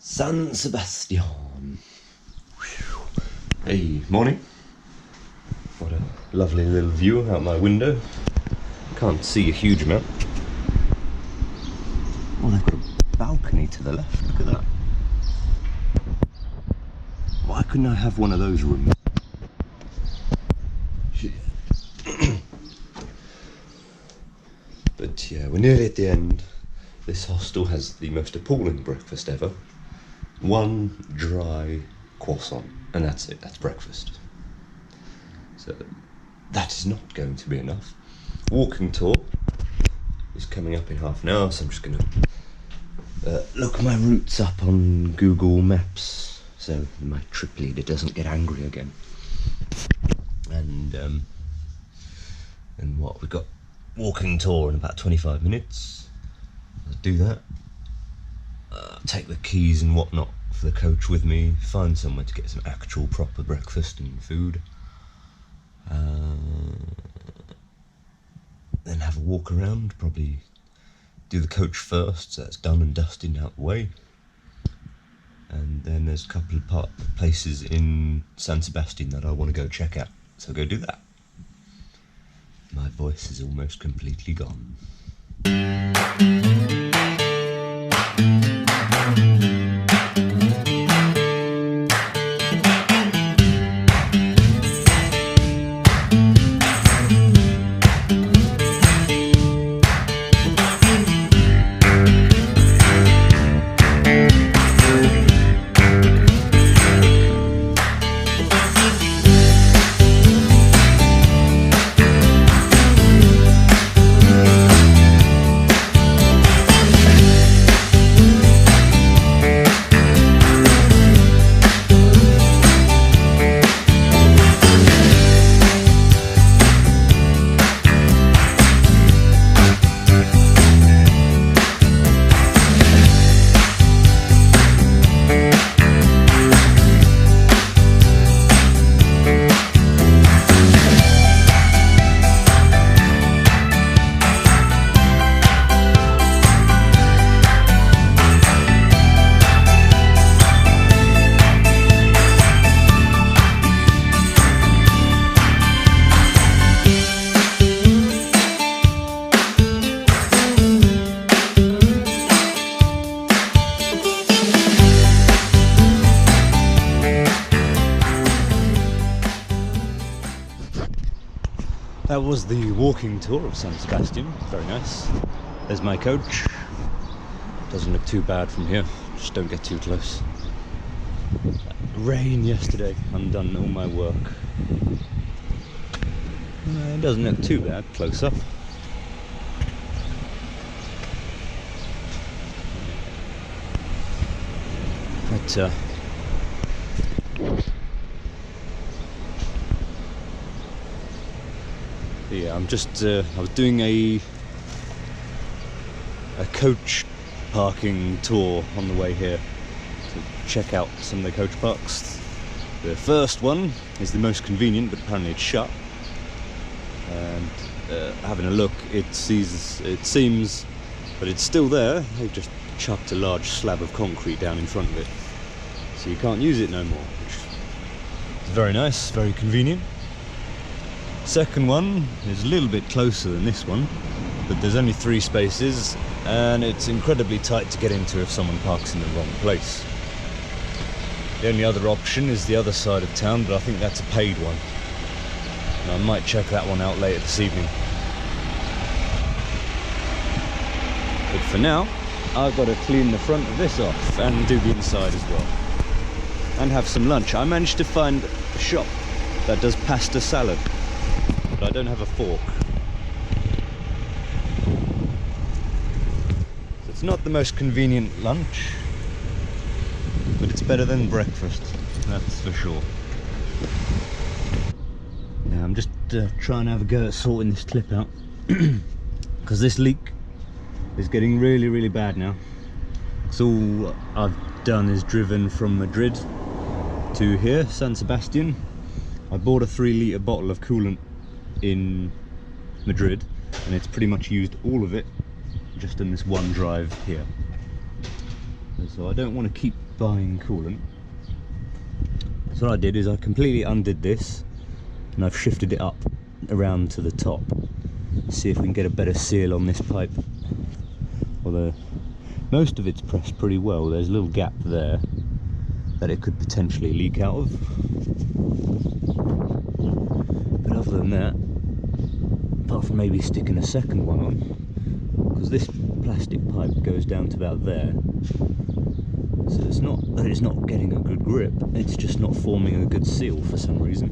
San Sebastian. Hey, morning. What a lovely little view out my window. Can't see a huge amount. Oh, they've got a balcony to the left, look at that. Why couldn't I have one of those rooms? Shit. But yeah, we're nearly at the end. This hostel has the most appalling breakfast ever. One dry croissant, and that's it, that's breakfast. So that is not going to be enough. Walking tour is coming up in half an hour, so I'm just going to look my routes up on Google Maps so my trip leader doesn't get angry again. And what, we've got walking tour in about 25 minutes. I'll do that. Take the keys and whatnot for the coach with me, find somewhere to get some actual proper breakfast and food. Then have a walk around, probably do the coach first, so that's done and dusted out the way. And then there's a couple of places in San Sebastian that I want to go check out, so go do that. My voice is almost completely gone. That was the walking tour of San Sebastian, very nice. There's my coach. Doesn't look too bad from here, just don't get too close. Rain yesterday, undone all my work. It doesn't look too bad, close up. But yeah, I'm just, I was doing a coach parking tour on the way here to check out some of the coach parks. The first one is the most convenient, but apparently it's shut. And having a look, it seems, but it's still there. They've just chucked a large slab of concrete down in front of it, so you can't use it no more, which is very nice, very convenient. Second one is a little bit closer than this one, but there's only 3 spaces and it's incredibly tight to get into if someone parks in the wrong place. The only other option is the other side of town, but I think that's a paid one, and I might check that one out later this evening. But for now, I've got to clean the front of this off and do the inside as well, and have some lunch. I managed to find a shop that does pasta salad, but I don't have a fork. So it's not the most convenient lunch, but it's better than breakfast, that's for sure. Now I'm just trying to have a go at sorting this clip out, because this leak is getting really bad now. So all I've done is driven from Madrid to here, San Sebastian. I bought a 3-litre bottle of coolant in Madrid, and it's pretty much used all of it just in this one drive here. so I don't want to keep buying coolant. So what I did is I completely undid this and I've shifted it up around to the top. See if we can get a better seal on this pipe. Although most of it's pressed pretty well, there's a little gap there that it could potentially leak out of. But other than that, apart from maybe sticking a second one on, because this plastic pipe goes down to about there, so it's not that it's not getting a good grip, it's just not forming a good seal for some reason.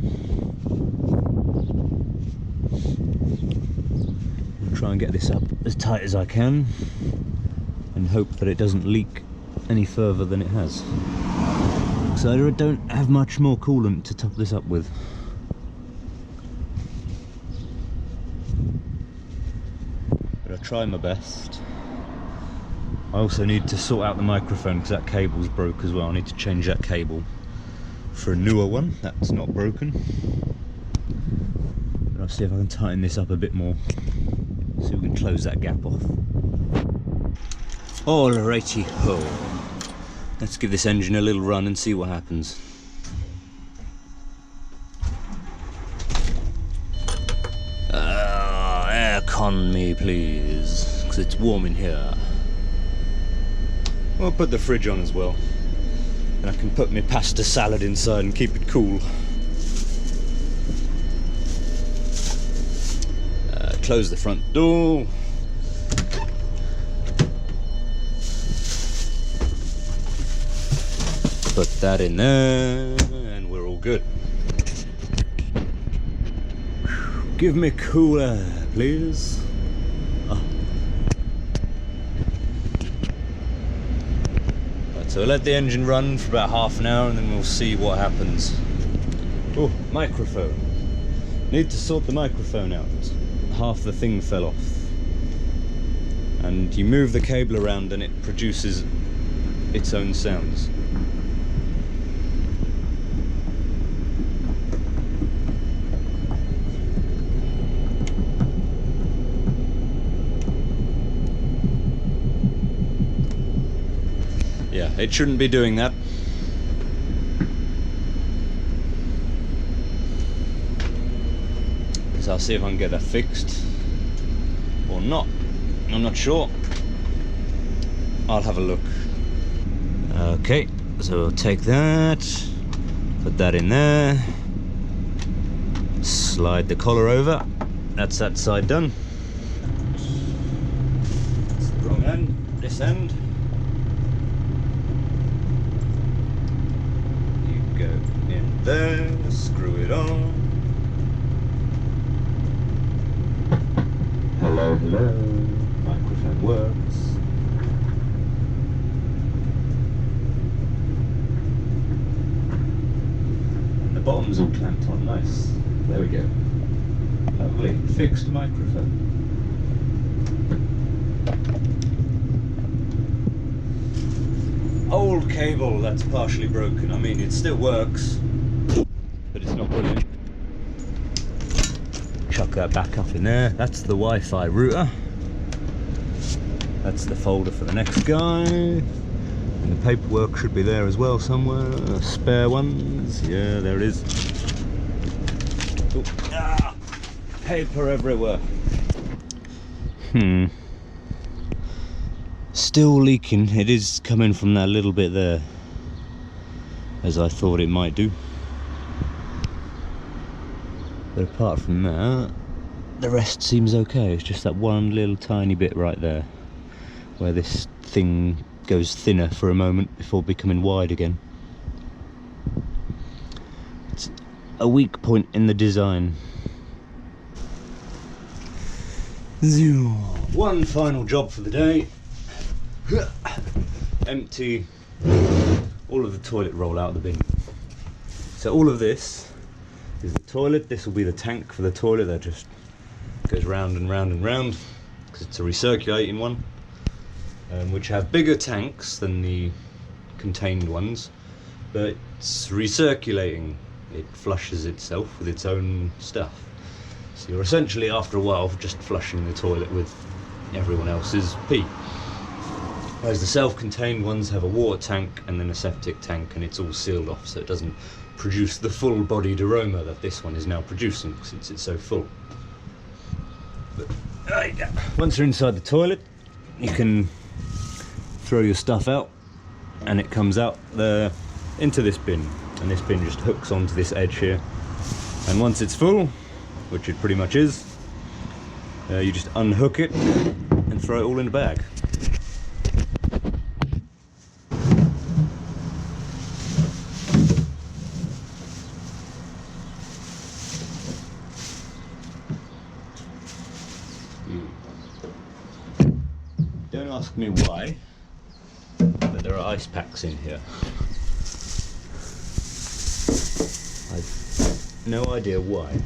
I'll try and get this up as tight as I can and hope that it doesn't leak any further than it has. So I don't have much more coolant to top this up with. But I'll try my best. I also need to sort out the microphone because that cable's broke as well. I need to change that cable for a newer one that's not broken. But I'll see if I can tighten this up a bit more so we can close that gap off. Alrighty ho. Let's give this engine a little run and see what happens. Aircon me please, because it's warm in here. I'll put the fridge on as well, and I can put my pasta salad inside and keep it cool. Close the front door. Put that in there, and we're all good. Give me cool air, please. Oh. Right, so I'll let the engine run for about half an hour, and then we'll see what happens. Oh, microphone. Need to sort the microphone out. Half the thing fell off. And you move the cable around, and it produces its own sounds. Yeah, it shouldn't be doing that. So I'll see if I can get that fixed or not. I'm not sure. I'll have a look. Okay, so we'll take that, put that in there, slide the collar over. That's that side done. That's the wrong end, this end. You go in there, screw it on. Hello, hello. Microphone works. And the bottom's all clamped on, nice. There we go. Lovely, fixed microphone. Old cable that's partially broken. I mean, it still works, but it's not brilliant. Chuck that back up in there. That's the Wi-Fi router. That's the folder for the next guy. And the paperwork should be there as well somewhere. Spare ones. Yeah, there it is. Ooh. Ah, paper everywhere. Still leaking. It is coming from that little bit there, as I thought it might do. But apart from that, the rest seems okay. It's just that one little tiny bit right there where this thing goes thinner for a moment before becoming wide again. It's a weak point in the design. One final job for the day. Empty all of the toilet roll out of the bin. So all of this is the toilet. This will be the tank for the toilet that just goes round and round and round, because it's a recirculating one, which have bigger tanks than the contained ones, but it's recirculating. It flushes itself with its own stuff. So you're essentially, after a while, just flushing the toilet with everyone else's pee. Whereas the self-contained ones have a water tank and then a septic tank, and it's all sealed off so it doesn't produce the full-bodied aroma that this one is now producing since it's so full. But once you're inside the toilet, you can throw your stuff out and it comes out there into this bin, and this bin just hooks onto this edge here, and once it's full, which it pretty much is, you just unhook it and throw it all in a bag. Don't ask me why, but there are ice packs in here. I've no idea why.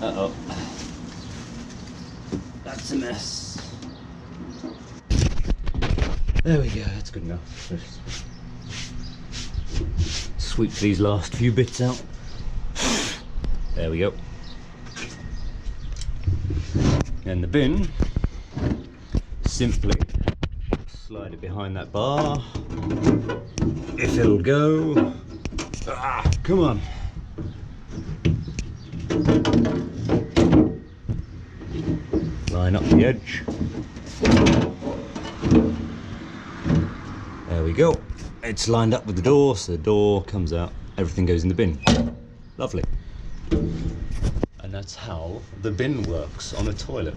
Uh-oh. That's a mess. There we go, that's good enough. Just sweep these last few bits out. There we go. And the bin, simply slide it behind that bar. If it'll go. Ah, come on. Line up the edge. There we go. It's lined up with the door, so the door comes out, everything goes in the bin. Lovely. And that's how the bin works on a toilet.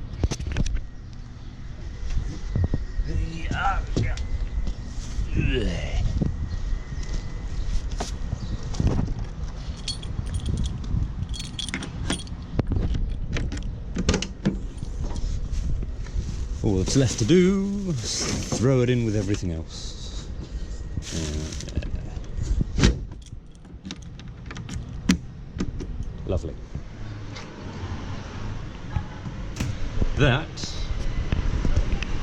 All that's left to do is throw it in with everything else. Lovely. That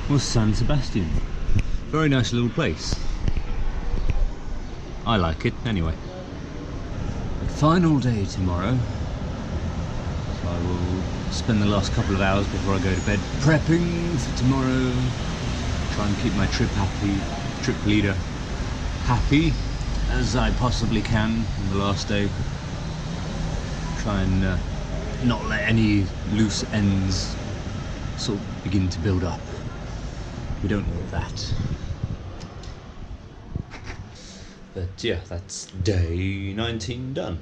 was San Sebastian. Very nice little place. I like it anyway. Final day tomorrow. So I will spend the last couple of hours before I go to bed prepping for tomorrow. Try and keep my trip leader happy as I possibly can on the last day. Try and not let any loose ends sort of begin to build up. We don't want that. But yeah, that's day 19 done.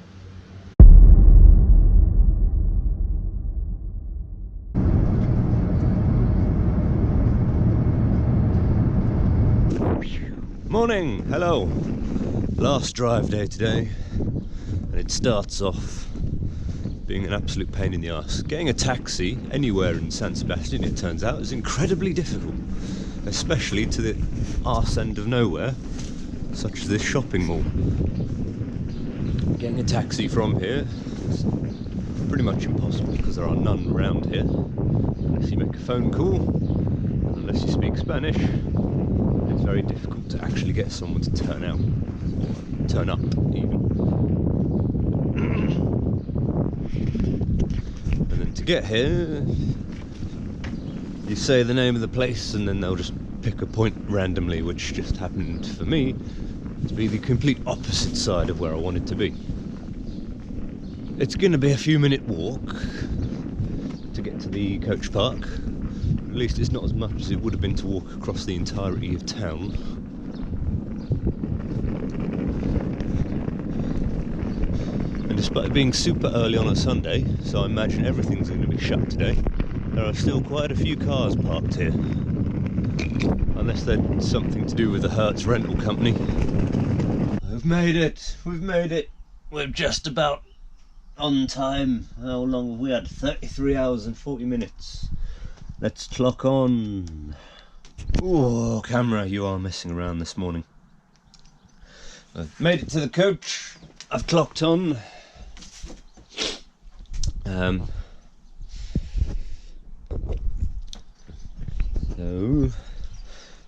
Morning, hello. Last drive day today, and it starts off being an absolute pain in the arse. Getting a taxi anywhere in San Sebastian, it turns out, is incredibly difficult, especially to the arse end of nowhere, such as this shopping mall. Getting a taxi from here is pretty much impossible because there are none around here, unless you make a phone call, unless you speak Spanish. It's very difficult to actually get someone to turn out, or turn up even. And then to get here, you say the name of the place and then they'll just pick a point randomly, which just happened for me to be the complete opposite side of where I wanted to be. It's going to be a few minute walk to get to the coach park. At least it's not as much as it would have been to walk across the entirety of town. And despite being super early on a Sunday, so I imagine everything's going to be shut today, there are still quite a few cars parked here. Unless they're something to do with the Hertz rental company. We've made it! We've made it! We're just about on time. How long have we had? 33 hours and 40 minutes. Let's clock on. Oh, camera, you are messing around this morning. I've made it to the coach. I've clocked on. So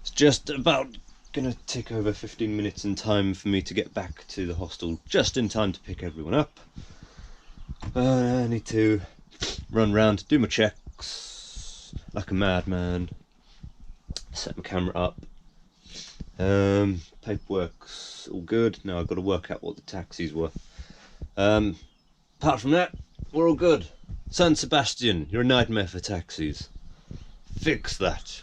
it's just about gonna take over 15 minutes in time for me to get back to the hostel, just in time to pick everyone up. I need to run round, do my checks like a madman, set my camera up. Paperwork's all good. Now I've got to work out what the taxis were. Apart from that, we're all good. San Sebastian, you're a nightmare for taxis. Fix that.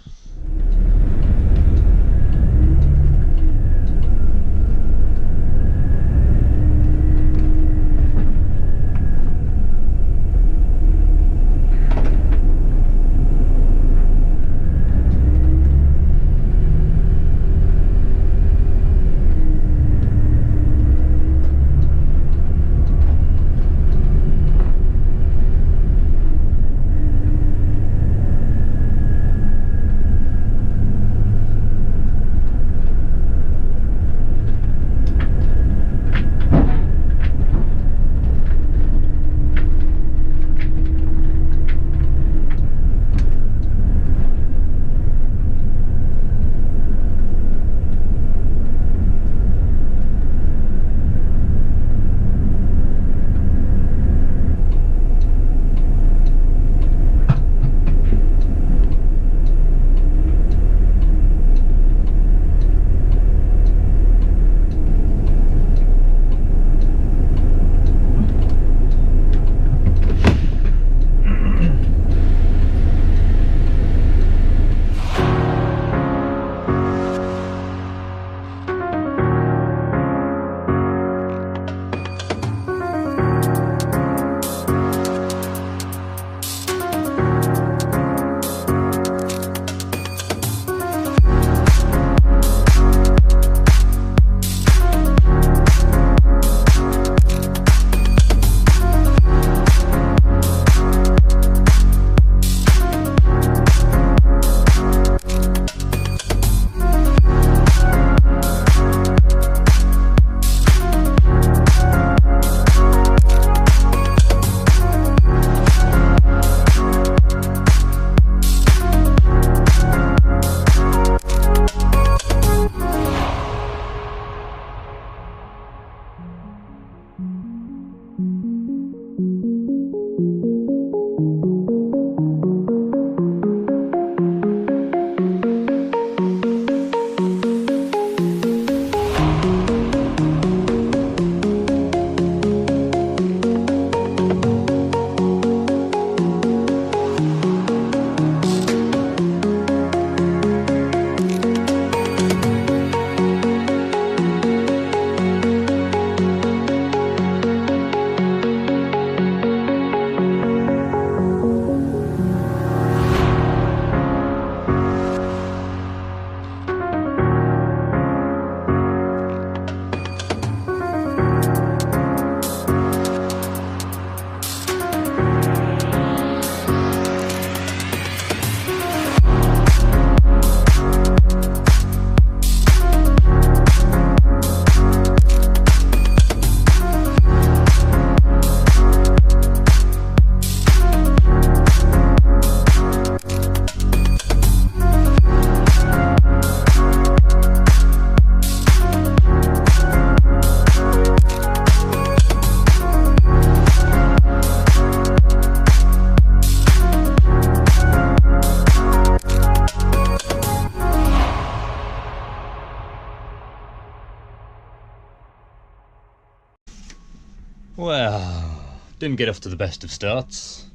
Well, didn't get off to the best of starts.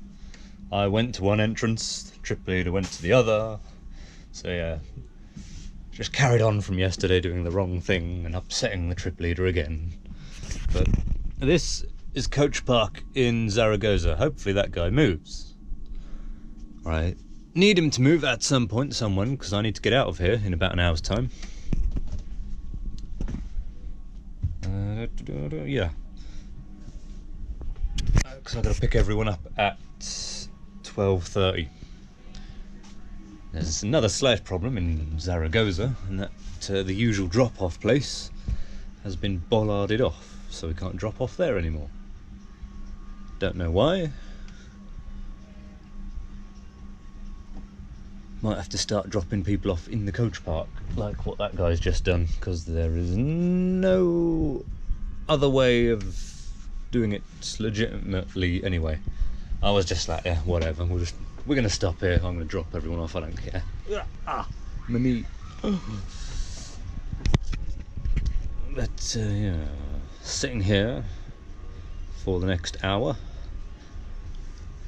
I went to one entrance, the trip leader went to the other. So yeah, just carried on from yesterday doing the wrong thing and upsetting the trip leader again. But this is Coach Park in Zaragoza. Hopefully that guy moves. Right, need him to move at some point, someone, because I need to get out of here in about an hour's time. Yeah. Because I've got to pick everyone up at 12:30. There's another slight problem in Zaragoza, and that the usual drop-off place has been bollarded off, so we can't drop off there anymore. Don't know why. Might have to start dropping people off in the coach park, like what that guy's just done, because there is no other way of doing it legitimately anyway. I was just like, yeah, whatever, we're gonna stop here, I'm gonna drop everyone off, I don't care. My knee. But yeah, sitting here for the next hour,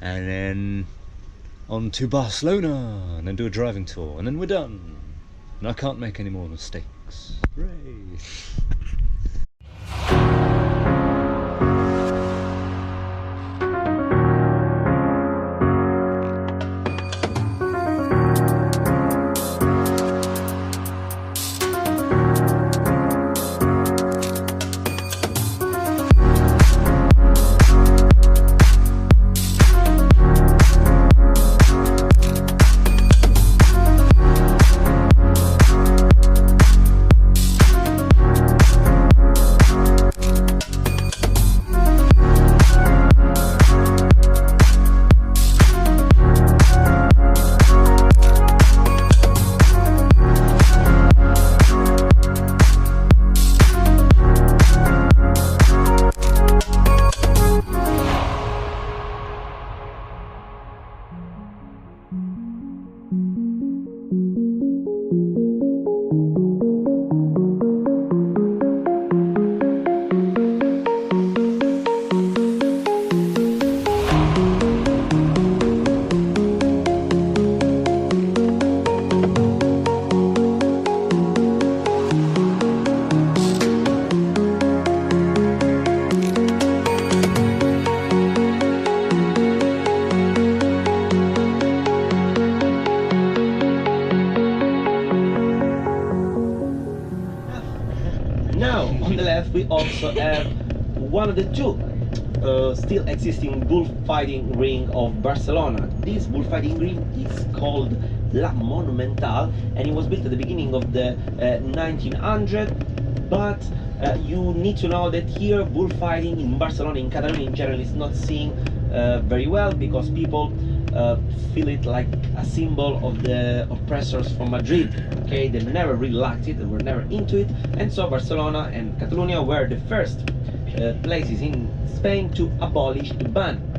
and then on to Barcelona, and then do a driving tour, and then we're done. And I can't make any more mistakes. Hooray! On the left we also have one of the two still existing bullfighting ring of Barcelona. This bullfighting ring is called La Monumental, and it was built at the beginning of the 1900s, but you need to know that here bullfighting in Barcelona, in Catalonia in general, is not seen very well, because people feel it like a symbol of the oppressors from Madrid. Okay, they never really liked it, they were never into it, and so Barcelona and Catalonia were the first places in Spain to abolish the ban.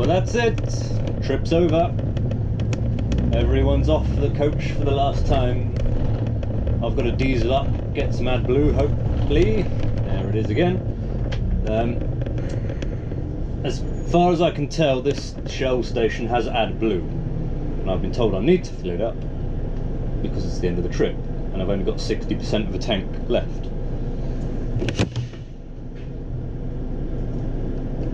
That's it, trip's over, everyone's off the coach for the last time. I've got to diesel up, get some AdBlue hopefully, there it is again. As far as I can tell, this Shell station has AdBlue, and I've been told I need to fill it up because it's the end of the trip and I've only got 60% of a tank left.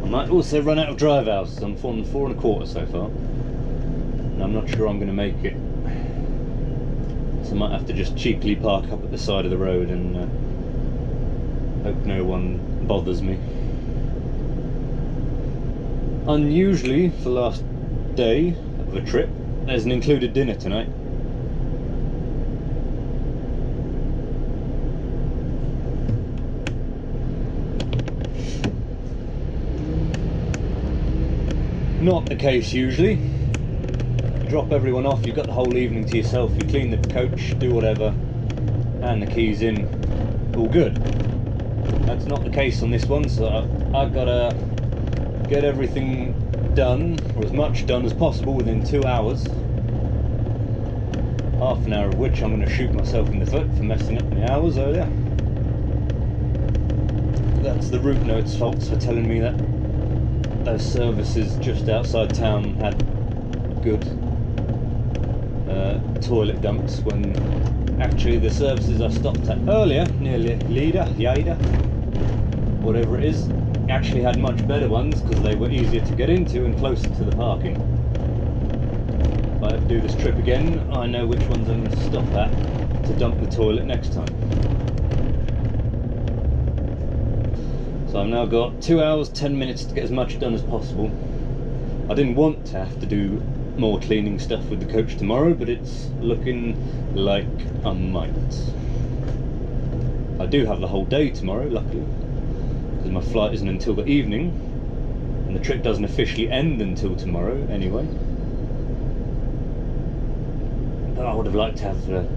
I might also run out of drive hours. I'm on 4 1/4 so far, and I'm not sure I'm going to make it, so I might have to just cheekily park up at the side of the road and hope no one bothers me. Unusually, for the last day of a trip, there's an included dinner tonight. Not the case usually, drop everyone off, you've got the whole evening to yourself, you clean the coach, do whatever, hand the keys in, all good. That's not the case on this one, so I've got to get everything done, or as much done as possible within 2 hours. Half an hour of which I'm going to shoot myself in the foot for messing up my hours earlier. That's the route notes faults for telling me that those services just outside town had good toilet dumps, when actually the services I stopped at earlier, near Lleida, whatever it is, actually had much better ones because they were easier to get into and closer to the parking. If I ever do this trip again, I know which ones I'm going to stop at to dump the toilet next time. So I've now got 2 hours, 10 minutes to get as much done as possible. I didn't want to have to do more cleaning stuff with the coach tomorrow, but it's looking like I might. I do have the whole day tomorrow, luckily, because my flight isn't until the evening, and the trip doesn't officially end until tomorrow anyway. But I would have liked to have the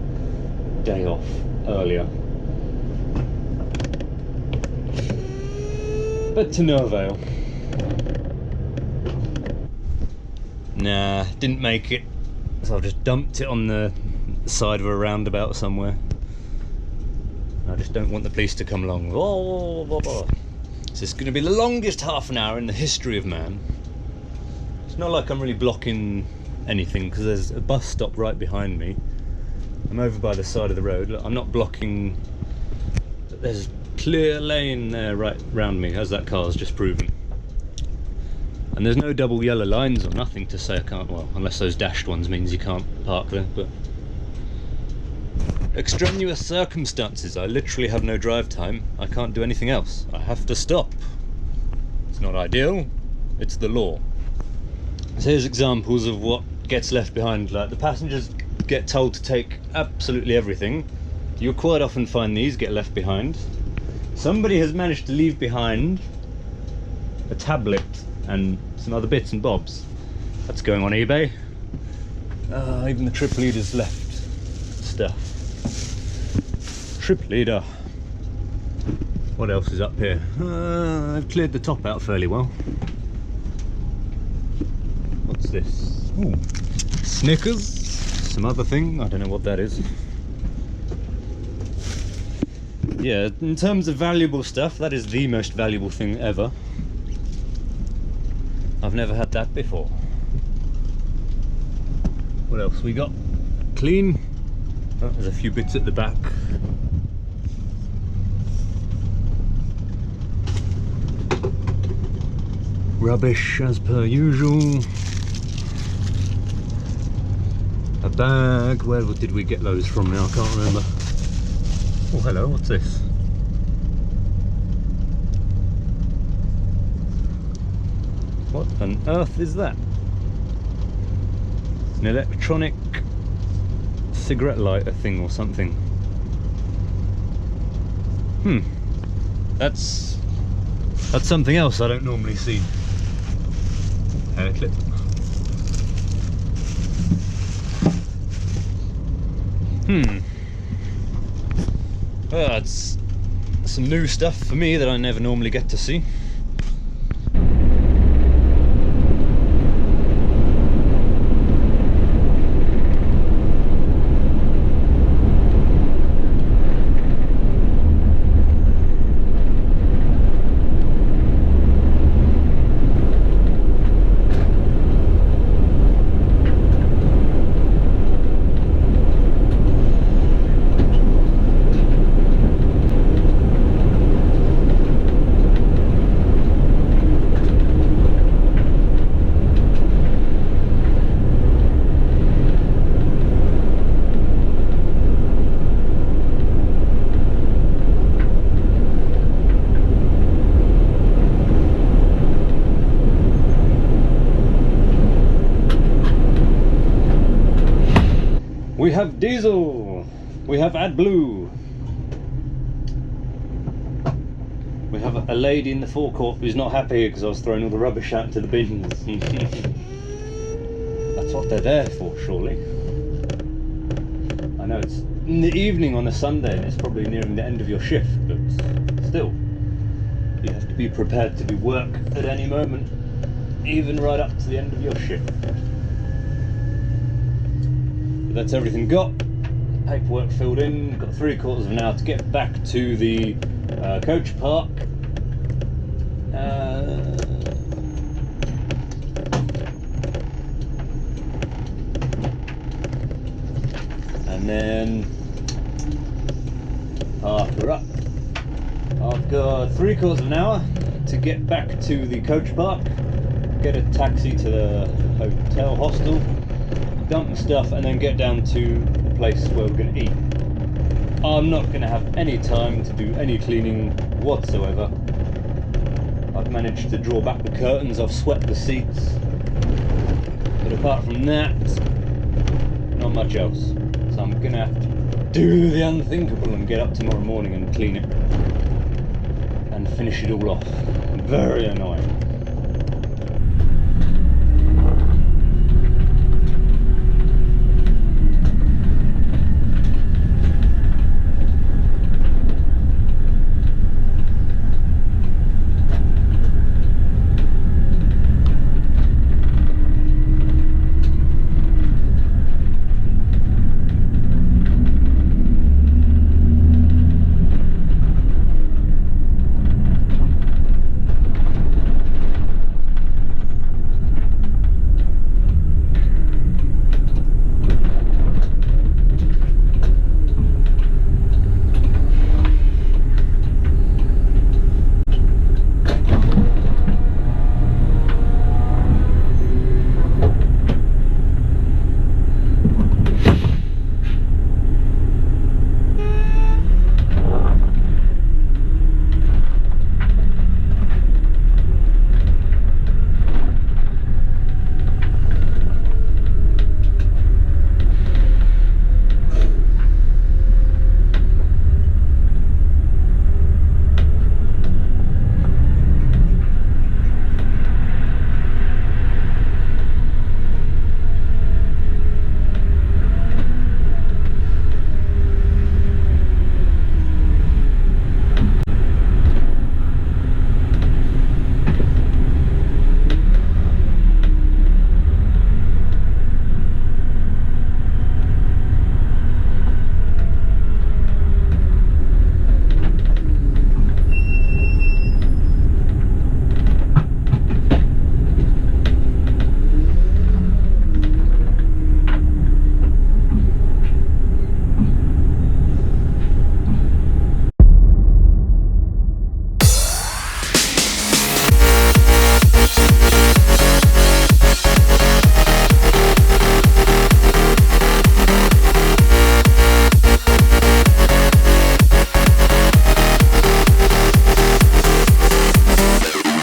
day off earlier. But to no avail. Nah, didn't make it, so I've just dumped it on the side of a roundabout somewhere. I just don't want the police to come along. Oh, blah, blah. So it's going to be the longest half an hour in the history of man. It's not like I'm really blocking anything, because there's a bus stop right behind me. I'm over by the side of the road. Look, I'm not blocking. There's clear lane there right round me, as that car's just proven. And there's no double yellow lines or nothing to say I can't, well, unless those dashed ones means you can't park there, but extraneous circumstances, I literally have no drive time, I can't do anything else, I have to stop. It's not ideal, it's the law. So here's examples of what gets left behind. Like, the passengers get told to take absolutely everything. You'll quite often find these get left behind. Somebody has managed to leave behind a tablet and some other bits and bobs. That's going on eBay. Even the trip leader's left stuff. Trip leader. What else is up here? I've cleared the top out fairly well. What's this? Ooh, Snickers. Some other thing, I don't know what that is. Yeah, in terms of valuable stuff, that is the most valuable thing ever. I've never had that before. What else we got? Clean. Oh, there's a few bits at the back. Rubbish as per usual. A bag. Where did we get those from now? I can't remember. Oh, hello, what's this? What on earth is that? An electronic cigarette lighter thing or something. That's something else I don't normally see. Hair clip. Well, that's some new stuff for me that I never normally get to see. We have diesel, we have AdBlue, we have a lady in the forecourt who's not happy because I was throwing all the rubbish out into the bins. That's what they're there for, surely. I know it's in the evening on a Sunday and it's probably nearing the end of your shift, but still, you have to be prepared to do work at any moment, even right up to the end of your shift. But that's everything got. Paperwork filled in, got 3/4 of an hour to get back to the coach park. And then park her up. I've got 3/4 of an hour to get back to the coach park, get a taxi to the hotel hostel, dump my stuff, and then get down to the place where we're going to eat. I'm not going to have any time to do any cleaning whatsoever. I've managed to draw back the curtains, I've swept the seats, but apart from that, not much else. So I'm going to have to do the unthinkable and get up tomorrow morning and clean it and finish it all off. Very annoying.